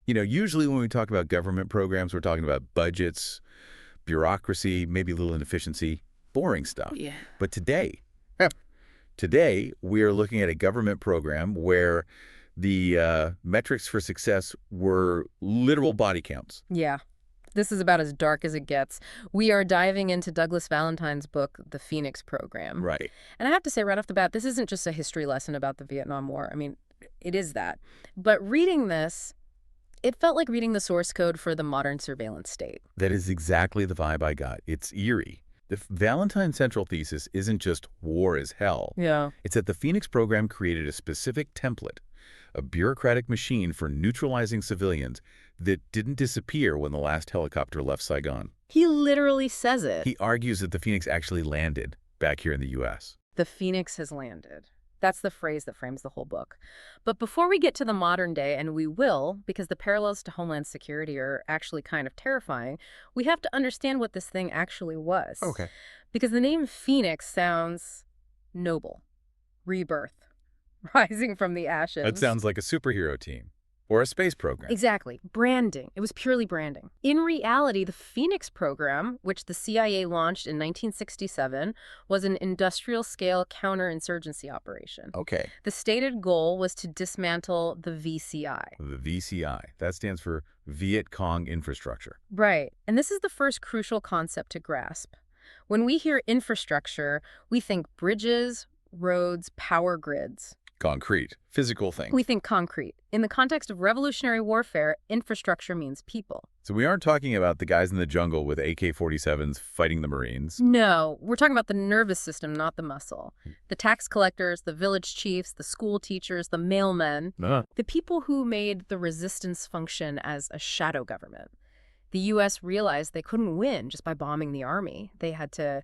Usually when we talk about government programs, we're talking about budgets, bureaucracy, maybe a little inefficiency, boring stuff. Yeah. But today we are looking at a government program where the metrics for success were literal body counts. Yeah. This is about as dark as it gets. We are diving into Douglas Valentine's book, The Phoenix Program. Right. And I have to say right off the bat, this isn't just a history lesson about the Vietnam War. I mean, it is that. But reading this, it felt like reading the source code for the modern surveillance state. That is exactly the vibe I got. It's eerie. The Valentine central thesis isn't just war is hell. Yeah. It's that the Phoenix program created a specific template, a bureaucratic machine for neutralizing civilians that didn't disappear when the last helicopter left Saigon. He literally says it. He argues that the Phoenix actually landed back here in the U.S. The Phoenix has landed. That's the phrase that frames the whole book. But before we get to the modern day, and we will, because the parallels to Homeland Security are actually kind of terrifying, we have to understand what this thing actually was. Okay. Because the name Phoenix sounds noble, rebirth, rising from the ashes. That sounds like a superhero team or a space program. Exactly. Branding. It was purely branding. In reality, the Phoenix program, which the CIA launched in 1967, was an industrial-scale counterinsurgency operation. Okay. The stated goal was to dismantle the VCI. The VCI. That stands for Viet Cong Infrastructure. Right. And this is the first crucial concept to grasp. When we hear infrastructure, we think bridges, roads, power grids. Concrete. Physical thing. We think concrete. In the context of revolutionary warfare, infrastructure means people. So we aren't talking about the guys in the jungle with AK-47s fighting the Marines. No, we're talking about the nervous system, not the muscle. The tax collectors, the village chiefs, the school teachers, the mailmen, the people who made the resistance function as a shadow government. The U.S. realized they couldn't win just by bombing the army. They had to,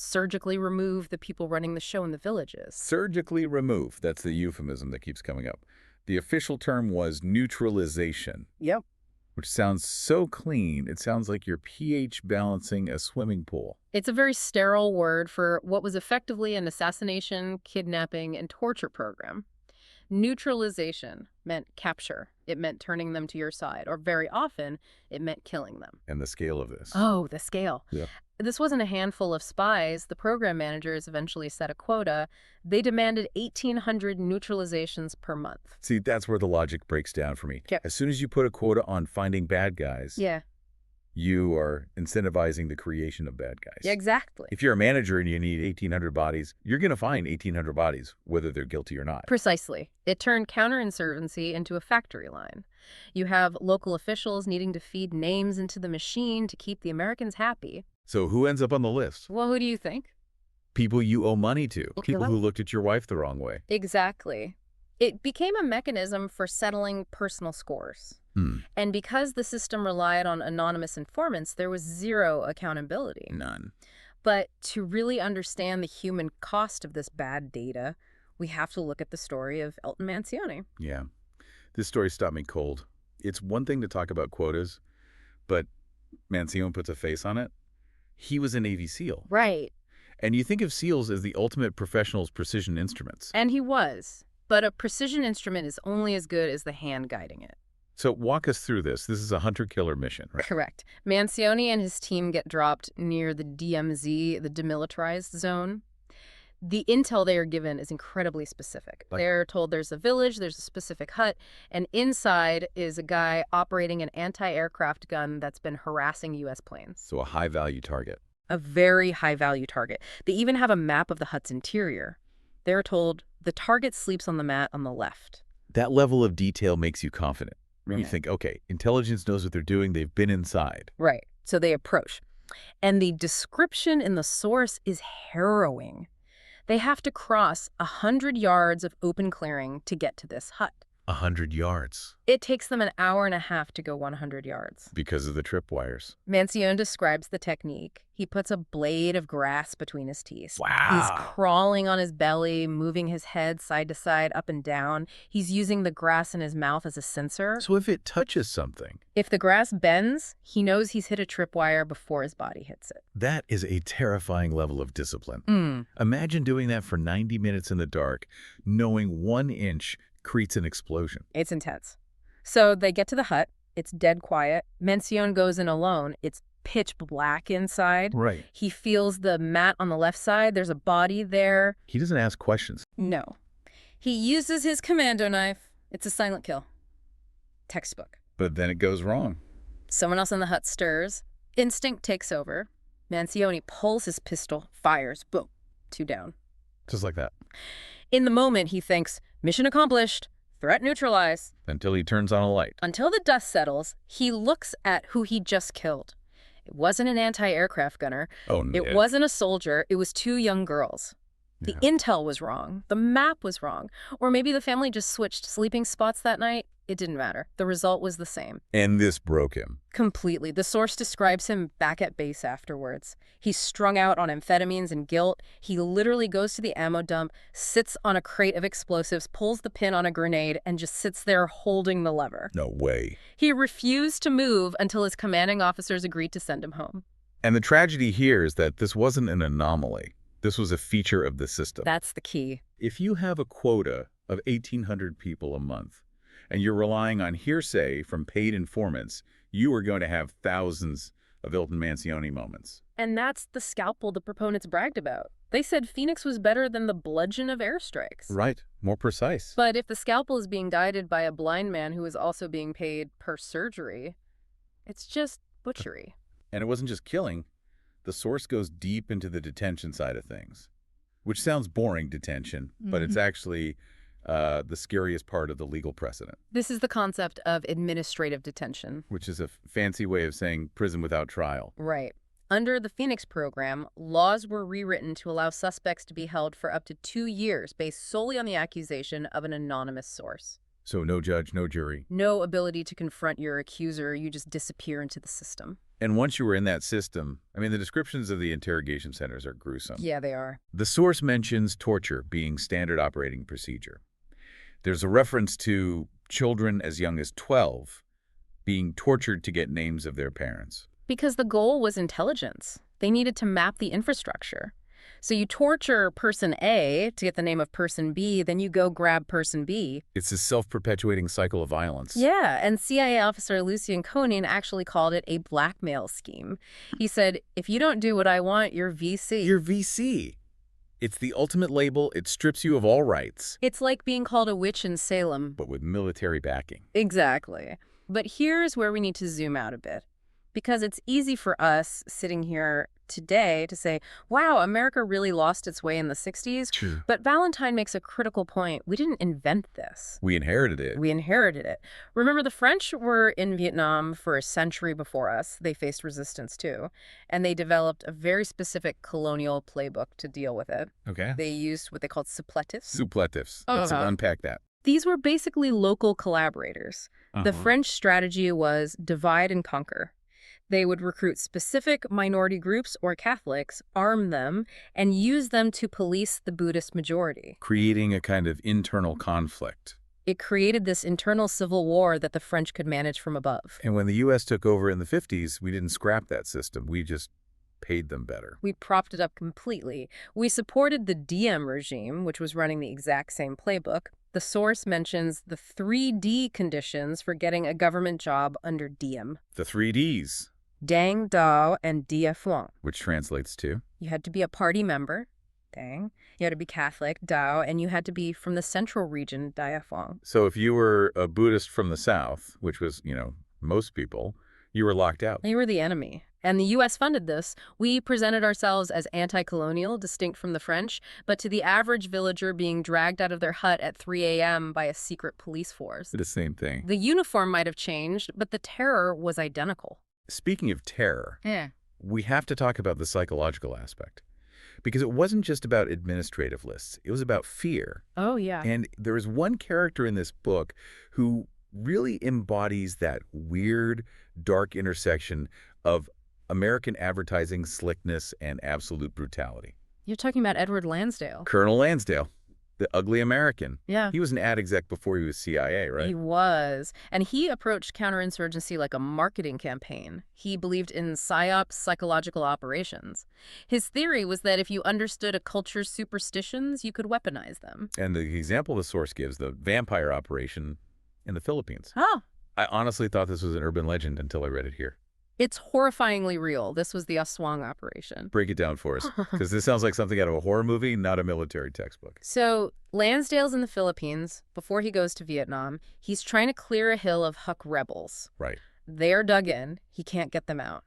surgically remove the people running the show in the villages. Surgically remove. That's the euphemism that keeps coming up. The official term was neutralization. Yep. Which sounds so clean. It sounds like you're pH balancing a swimming pool. It's a very sterile word for what was effectively an assassination, kidnapping, and torture program. Neutralization meant capture. It meant turning them to your side, or very often, it meant killing them. And the scale of this. Oh, the scale. Yeah. This wasn't a handful of spies. The program managers eventually set a quota. They demanded 1,800 neutralizations per month. See, that's where the logic breaks down for me. Yep. As soon as you put a quota on finding bad guys, Yeah. you are incentivizing the creation of bad guys. Yeah, exactly. If you're a manager and you need 1,800 bodies, you're going to find 1,800 bodies, whether they're guilty or not. Precisely. It turned counterinsurgency into a factory line. You have local officials needing to feed names into the machine to keep the Americans happy. So who ends up on the list? Well, who do you think? People you owe money to. Okay, People who looked at your wife the wrong way. Exactly. It became a mechanism for settling personal scores. And because the system relied on anonymous informants, there was zero accountability. None. But to really understand the human cost of this bad data, we have to look at the story of Elton Mansione. Yeah. This story stopped me cold. It's one thing to talk about quotas, but Mansione puts a face on it. He was a Navy SEAL. Right. And you think of SEALs as the ultimate professional's precision instruments. And he was. But a precision instrument is only as good as the hand guiding it. So walk us through this. This is a hunter-killer mission, right? Correct. Mansione and his team get dropped near the DMZ, the demilitarized zone. The intel they are given is incredibly specific. They're told there's a village, there's a specific hut, and inside is a guy operating an anti-aircraft gun that's been harassing U.S. planes. So a high-value target. A very high-value target. They even have a map of the hut's interior. They're told the target sleeps on the mat on the left. That level of detail makes you confident. Right. You think, okay, intelligence knows what they're doing. They've been inside. Right. So they approach. And the description in the source is harrowing. They have to cross 100 yards of open clearing to get to this hut. 100 yards. It takes them an hour and a half to go 100 yards. Because of the tripwires. Mansione describes the technique. He puts a blade of grass between his teeth. Wow. He's crawling on his belly, moving his head side to side, up and down. He's using the grass in his mouth as a sensor. So if it touches something... If the grass bends, he knows he's hit a tripwire before his body hits it. That is a terrifying level of discipline. Imagine doing that for 90 minutes in the dark, knowing 1 inch creates an explosion. It's intense. So they get to the hut. It's dead quiet. Mencion goes in alone. It's pitch black inside. Right. He feels the mat on the left side. There's a body there. He doesn't ask questions. No. He uses his commando knife. It's a silent kill. Textbook. But then it goes wrong. Someone else in the hut stirs. Instinct takes over. Mencion pulls his pistol, fires. Boom. 2 down. Just like that. In the moment, he thinks, mission accomplished. Threat neutralize. Until he turns on a light. Until the dust settles, he looks at who he just killed. It wasn't an anti-aircraft gunner. Oh, no. It wasn't a soldier. It was 2 young girls. The intel was wrong. The map was wrong. Or maybe the family just switched sleeping spots that night. It didn't matter. The result was the same. And this broke him. Completely. The source describes him back at base afterwards. He's strung out on amphetamines and guilt. He literally goes to the ammo dump, sits on a crate of explosives, pulls the pin on a grenade, and just sits there holding the lever. No way. He refused to move until his commanding officers agreed to send him home. And the tragedy here is that this wasn't an anomaly. This was a feature of the system. That's the key. If you have a quota of 1,800 people a month, and you're relying on hearsay from paid informants, you are going to have thousands of Hilton Mancioni moments. And that's the scalpel the proponents bragged about. They said Phoenix was better than the bludgeon of airstrikes. Right. More precise. But if the scalpel is being guided by a blind man who is also being paid per surgery, it's just butchery. And it wasn't just killing. The source goes deep into the detention side of things, which sounds boring, detention, but it's actually the scariest part of the legal precedent. This is the concept of administrative detention. Which is a fancy way of saying prison without trial. Right. Under the Phoenix program, laws were rewritten to allow suspects to be held for up to 2 years based solely on the accusation of an anonymous source. So no judge, no jury. No ability to confront your accuser. You just disappear into the system. And once you were in that system, I mean, the descriptions of the interrogation centers are gruesome. Yeah, they are. The source mentions torture being standard operating procedure. There's a reference to children as young as 12 being tortured to get names of their parents. Because the goal was intelligence. They needed to map the infrastructure. So you torture person A to get the name of person B, then you go grab person B. It's a self-perpetuating cycle of violence. Yeah, and CIA officer Lucien Koenig actually called it a blackmail scheme. He said, if you don't do what I want, you're VC. You're VC. It's the ultimate label. It strips you of all rights. It's like being called a witch in Salem. But with military backing. Exactly. But here's where we need to zoom out a bit. Because it's easy for us sitting here today to say, wow, America really lost its way in the 60s. True. But Valentine makes a critical point. We didn't invent this. We inherited it. We inherited it. Remember, the French were in Vietnam for a century before us. They faced resistance too. And they developed a very specific colonial playbook to deal with it. Okay. They used what they called supplétifs. Supplétifs. Let's unpack that. These were basically local collaborators. The French strategy was divide and conquer. They would recruit specific minority groups or Catholics, arm them, and use them to police the Buddhist majority. Creating a kind of internal conflict. It created this internal civil war that the French could manage from above. And when the U.S. took over in the 50s, we didn't scrap that system. We just paid them better. We propped it up completely. We supported the Diem regime, which was running the exact same playbook. The source mentions the 3D conditions for getting a government job under Diem. The 3Ds. Dang, Dao, and Dia Phuong. Which translates to? You had to be a party member, Dang. You had to be Catholic, Dao, and you had to be from the central region, Dia Phuong. So if you were a Buddhist from the South, which was, most people, you were locked out. You were the enemy. And the U.S. funded this. We presented ourselves as anti-colonial, distinct from the French, but to the average villager being dragged out of their hut at 3 a.m. by a secret police force. The same thing. The uniform might have changed, but the terror was identical. Speaking of terror, we have to talk about the psychological aspect. Because it wasn't just about administrative lists. It was about fear. Oh, yeah. And there is one character in this book who really embodies that weird, dark intersection of American advertising slickness and absolute brutality. You're talking about Edward Lansdale. Colonel Lansdale, the ugly American. Yeah. He was an ad exec before he was CIA, right? He was. And he approached counterinsurgency like a marketing campaign. He believed in PSYOPs, psychological operations. His theory was that if you understood a culture's superstitions, you could weaponize them. And the example the source gives, the vampire operation in the Philippines. Oh, I honestly thought this was an urban legend until I read it here. It's horrifyingly real. This was the Aswang operation. Break it down for us, because this sounds like something out of a horror movie, not a military textbook. So Lansdale's in the Philippines. Before he goes to Vietnam, he's trying to clear a hill of Huck rebels. Right. They're dug in. He can't get them out.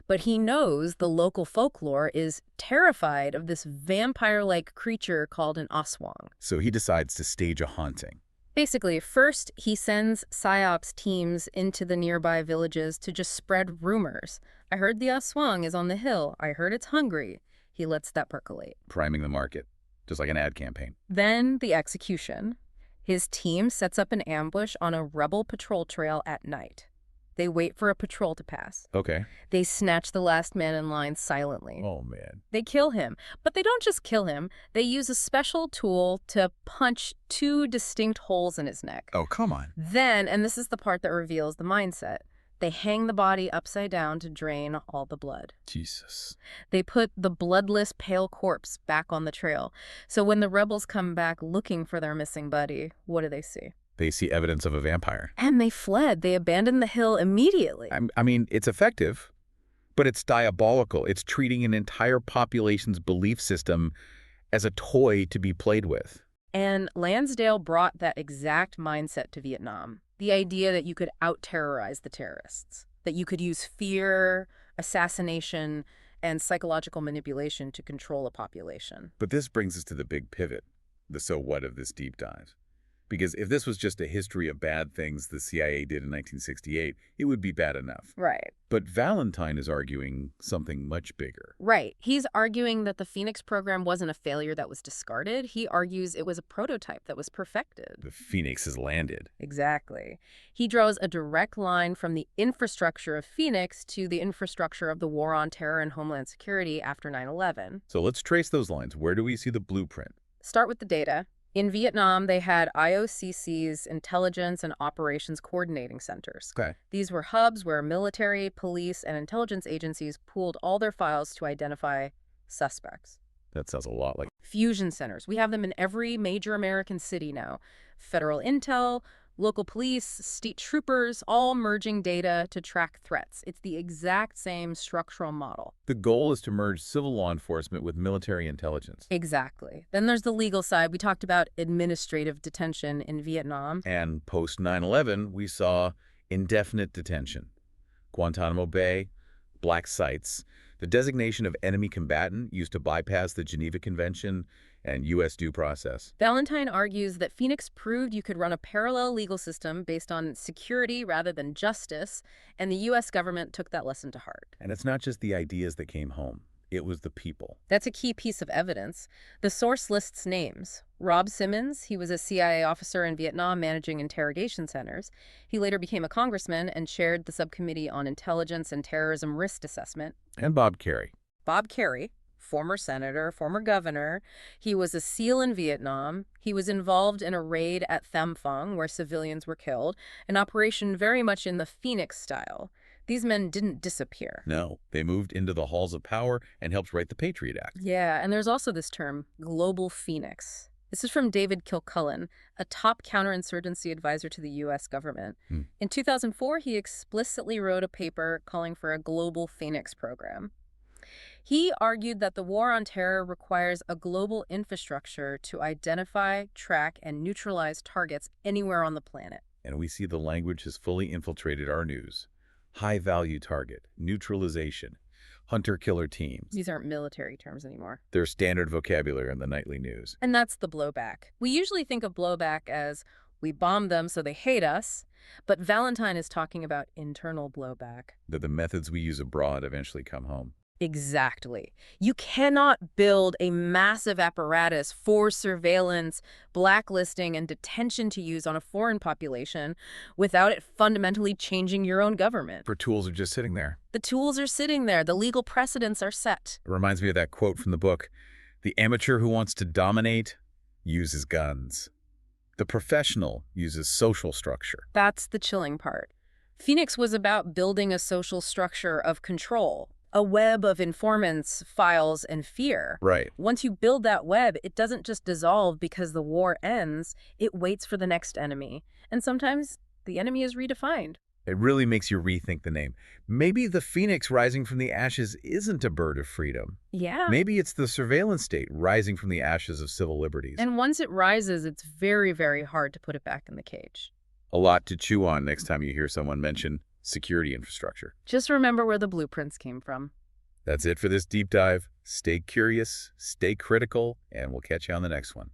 But he knows the local folklore is terrified of this vampire-like creature called an Aswang. So he decides to stage a haunting. Basically, first he sends PSYOPs teams into the nearby villages to just spread rumors. I heard the Aswang is on the hill. I heard it's hungry. He lets that percolate. Priming the market, just like an ad campaign. Then the execution. His team sets up an ambush on a rebel patrol trail at night. They wait for a patrol to pass. Okay. They snatch the last man in line silently. Oh, man. They kill him. But they don't just kill him. They use a special tool to punch 2 distinct holes in his neck. Oh, come on. Then, and this is the part that reveals the mindset, they hang the body upside down to drain all the blood. Jesus. They put the bloodless, pale corpse back on the trail. So when the rebels come back looking for their missing buddy, what do they see? They see evidence of a vampire. And they fled. They abandoned the hill immediately. I mean, it's effective, but it's diabolical. It's treating an entire population's belief system as a toy to be played with. And Lansdale brought that exact mindset to Vietnam. The idea that you could out-terrorize the terrorists, that you could use fear, assassination, and psychological manipulation to control a population. But this brings us to the big pivot, the so what of this deep dive. Because if this was just a history of bad things the CIA did in 1968, it would be bad enough. Right. But Valentine is arguing something much bigger. Right. He's arguing that the Phoenix program wasn't a failure that was discarded. He argues it was a prototype that was perfected. The Phoenix has landed. Exactly. He draws a direct line from the infrastructure of Phoenix to the infrastructure of the War on Terror and Homeland Security after 9/11. So let's trace those lines. Where do we see the blueprint? Start with the data. In Vietnam, they had IOCC's Intelligence and Operations Coordinating Centers. Okay. These were hubs where military, police, and intelligence agencies pooled all their files to identify suspects. That sounds a lot like... Fusion centers. We have them in every major American city now. Federal intel, local police, state troopers, all merging data to track threats. It's the exact same structural model. The goal is to merge civil law enforcement with military intelligence. Exactly. Then there's the legal side. We talked about administrative detention in Vietnam. And post 9/11, we saw indefinite detention. Guantanamo Bay, black sites, the designation of enemy combatant used to bypass the Geneva Convention and U.S. due process. Valentine argues that Phoenix proved you could run a parallel legal system based on security rather than justice, and the U.S. government took that lesson to heart. And it's not just the ideas that came home. It was the people. That's a key piece of evidence. The source lists names. Rob Simmons, he was a CIA officer in Vietnam managing interrogation centers. He later became a congressman and chaired the subcommittee on intelligence and terrorism risk assessment. And Bob Kerrey. Bob Kerrey, former senator, former governor. He was a SEAL in Vietnam. He was involved in a raid at Tham Phuong where civilians were killed, an operation very much in the Phoenix style. These men didn't disappear. No, they moved into the halls of power and helped write the Patriot Act. Yeah, and there's also this term, Global Phoenix. This is from David Kilcullen, a top counterinsurgency advisor to the U.S. government. In 2004, he explicitly wrote a paper calling for a Global Phoenix program. He argued that the war on terror requires a global infrastructure to identify, track, and neutralize targets anywhere on the planet. And we see the language has fully infiltrated our news. High-value target, neutralization, hunter-killer teams. These aren't military terms anymore. They're standard vocabulary in the nightly news. And that's the blowback. We usually think of blowback as we bomb them so they hate us, but Valentine is talking about internal blowback. That the methods we use abroad eventually come home. Exactly. You cannot build a massive apparatus for surveillance, blacklisting, and detention to use on a foreign population without it fundamentally changing your own government. For tools are just sitting there. The tools are sitting there. The legal precedents are set. It reminds me of that quote from the book, "The amateur who wants to dominate uses guns. The professional uses social structure." That's the chilling part. Phoenix was about building a social structure of control. A web of informants, files, and fear. Right. Once you build that web, it doesn't just dissolve because the war ends. It waits for the next enemy. And sometimes the enemy is redefined. It really makes you rethink the name. Maybe the phoenix rising from the ashes isn't a bird of freedom. Yeah. Maybe it's the surveillance state rising from the ashes of civil liberties. And once it rises, it's very, very hard to put it back in the cage. A lot to chew on next time you hear someone mention security infrastructure. Just remember where the blueprints came from. That's it for this deep dive. Stay curious, stay critical, and we'll catch you on the next one.